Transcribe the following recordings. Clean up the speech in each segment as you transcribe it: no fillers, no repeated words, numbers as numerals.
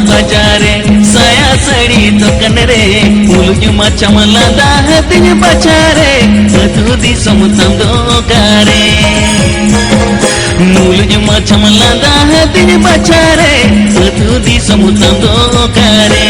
bacare saya sari tokan re mulju macam lada hatinya bacare satu di samutan dokare mulju macam lada hatinya bacare satu di samutan dokare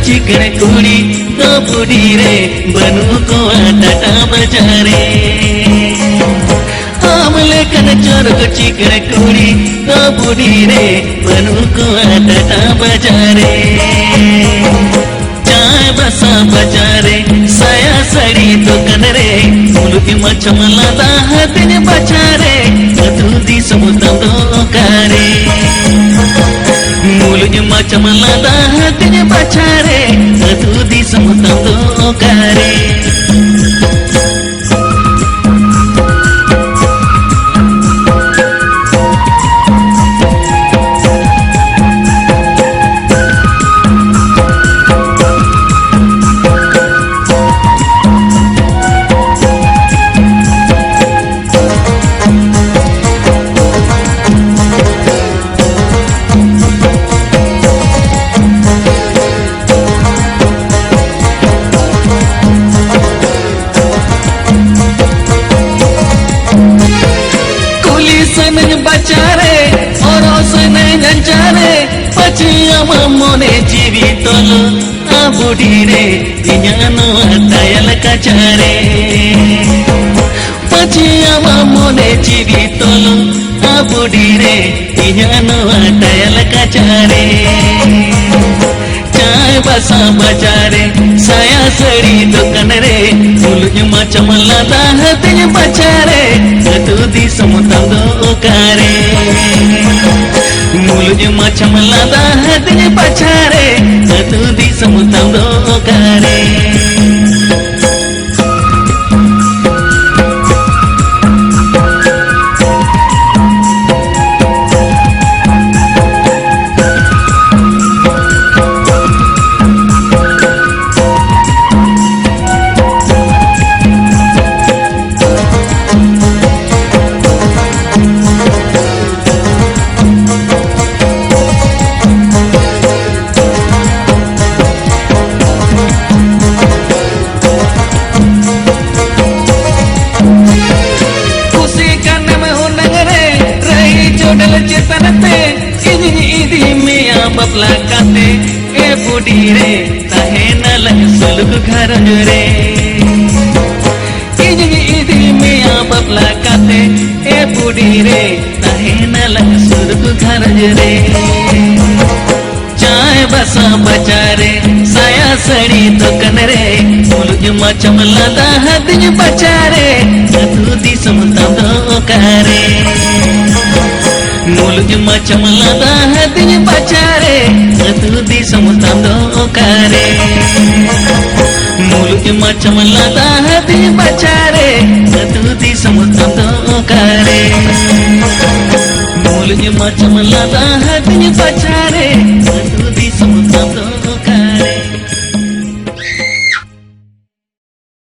chicken कुड़ी तो बुढ़ी रे बनू को टाटा बजारे आम लेकन चोर को चिकन कुड़ी तो बुढ़ी रे बनू को टाटा बजारे चाय बसा बजारे साया सड़ी दुकान रे मुलुकी मचम लदा हथिन बचारे अतुदी समुद्र दोकारे मुलुज macam lada hatinya bacare satu di samutan dokare bacare oro sene janjare pachiya mamone jivi tolo abudire dinyano atayal kacare pachiya mamone jivi tolo abudire dinyano atayal kacare चाय बसा बचारे साया सड़ी दुकान रे मुलुज macam lada hatinya bacare satu di samutan dokare मुलुज macam lada hatinya bacare satu di samutan dokare bapla kate e budi re tahena lang suluk ghar re idi me bapla kate e budi re tahena lang suluk ghar re चाय बसा बचारे साया सड़ी दुकान रे मुलुज macam lada hatinya bacare satu di samutan dokare मुलुज macam lada hatinya bacare satu di samutan dokare मुलुज macam lada hatinya bacare satu di samutan dokare मुलुज macam lada hatinya bacare